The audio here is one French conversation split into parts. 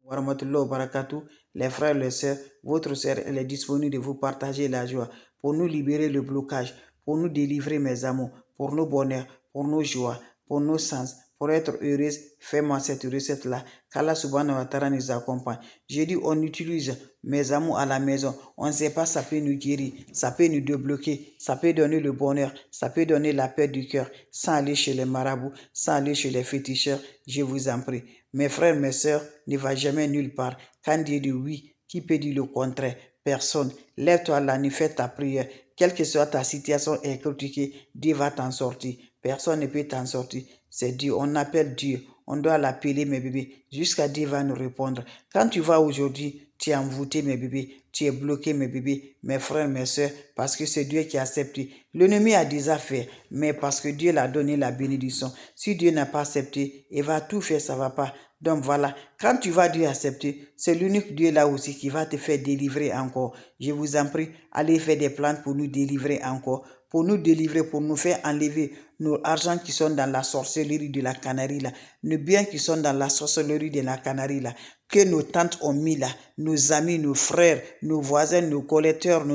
Warahmatullahi wabarakatuh. Les frères, les sœurs, votre sœur, elle est disponible de vous partager la joie, pour nous libérer le blocage, pour nous délivrer, mes amours, pour nos bonheurs, pour nos joies, pour nos sens, pour être heureuse. Fais-moi cette recette-là. Qu'Allah subhanahu wa ta'ala nous accompagne. J'ai dit, on utilise, mes amours, à la maison. On ne sait pas, ça peut nous guérir, ça peut nous débloquer, ça peut donner le bonheur, ça peut donner la paix du cœur, sans aller chez les marabouts, sans aller chez les féticheurs. Je vous en prie. Mes frères, mes sœurs, ne va jamais nulle part. Quand Dieu dit oui, qui peut dire le contraire? Personne. Lève-toi là, ne fais ta prière. Quelle que soit ta situation est critiquée, Dieu va t'en sortir. Personne ne peut t'en sortir. C'est Dieu. On appelle Dieu. On doit l'appeler, mes bébés, jusqu'à Dieu va nous répondre. Quand tu vas aujourd'hui, tu es envoûté, mes bébés, tu es bloqué, mes bébés, mes frères, mes soeurs, parce que c'est Dieu qui a accepté. L'ennemi a déjà fait, mais parce que Dieu l'a donné la bénédiction. Si Dieu n'a pas accepté, il va tout faire, ça ne va pas. Donc voilà, quand tu vas Dieu accepter, c'est l'unique Dieu là aussi qui va te faire délivrer encore. Je vous en prie, allez faire des plantes pour nous délivrer encore, pour nous délivrer, pour nous faire enlever nos argents qui sont dans la sorcellerie de la Canarie là, nos biens qui sont dans la sorcellerie de la Canarie là, que nos tantes ont mis là, nos amis, nos frères, nos voisins, nos collecteurs,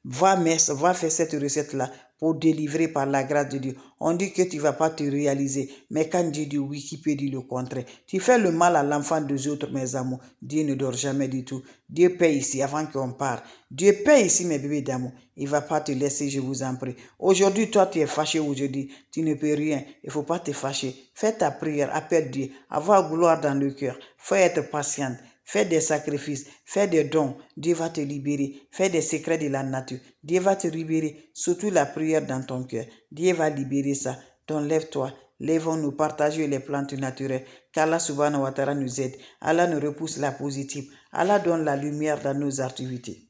va faire cette recette là pour délivrer par la grâce de Dieu. On dit que tu ne vas pas te réaliser, mais quand Dieu dit oui, qui peut dire le contraire? Tu fais le mal à l'enfant des autres, mes amours. Dieu ne dort jamais du tout. Dieu paie ici avant qu'on parte. Dieu paie ici, mes bébés d'amour. Il ne va pas te laisser, je vous en prie. Aujourd'hui, toi, tu es fâché aujourd'hui. Tu ne peux rien. Il ne faut pas te fâcher. Fais ta prière, appelle Dieu. Avoir gloire dans le cœur. Faut être patiente. Fais des sacrifices, fais des dons, Dieu va te libérer. Fais des secrets de la nature, Dieu va te libérer. Surtout la prière dans ton cœur, Dieu va libérer ça. Donc lève-toi, lèvons-nous, partager les plantes naturelles. Qu'Allah subhanahu wa ta'ala nous aide. Allah nous repousse la positive. Allah donne la lumière dans nos activités.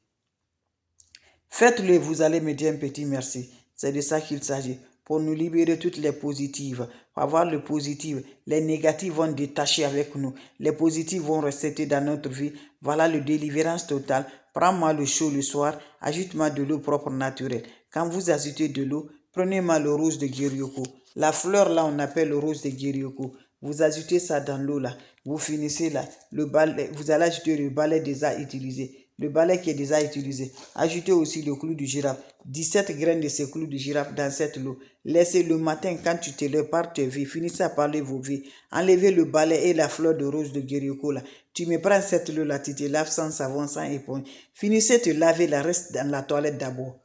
Faites-le, vous allez me dire un petit merci. C'est de ça qu'il s'agit. Pour nous libérer toutes les positives. Pour avoir le positif, les négatifs vont détacher avec nous. Les positifs vont rester dans notre vie. Voilà le délivrance totale. Prends-moi le chaud le soir, ajoute-moi de l'eau propre naturelle. Quand vous ajoutez de l'eau, prenez-moi le rose de Guérioko. La fleur là, on appelle le rose de Guérioko. Vous ajoutez ça dans l'eau là. Vous finissez là. Vous allez ajouter le balai déjà utilisé. Le balai qui est déjà utilisé. Ajoutez aussi le clou du girafe. 17 graines de ce clou du girafe dans cette eau. Laissez le matin quand tu te lèves par tes vies. Finissez à parler vos vies. Enlevez le balai et la fleur de rose de Guérioko là. Tu me prends cette eau là, tu te laves sans savon, sans éponge. Finissez de te laver, la reste dans la toilette d'abord.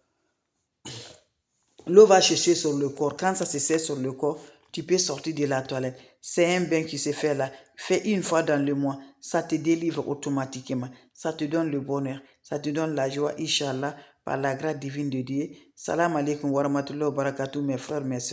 L'eau va chercher sur le corps. Quand ça se sert sur le corps, tu peux sortir de la toilette. C'est un bain qui se fait là. Fais une fois dans le mois. Ça te délivre automatiquement. Ça te donne le bonheur. Ça te donne la joie, Inch'Allah, par la grâce divine de Dieu. Salam alaikum wa rahmatullahi wa barakatuh, mes frères, mes sœurs.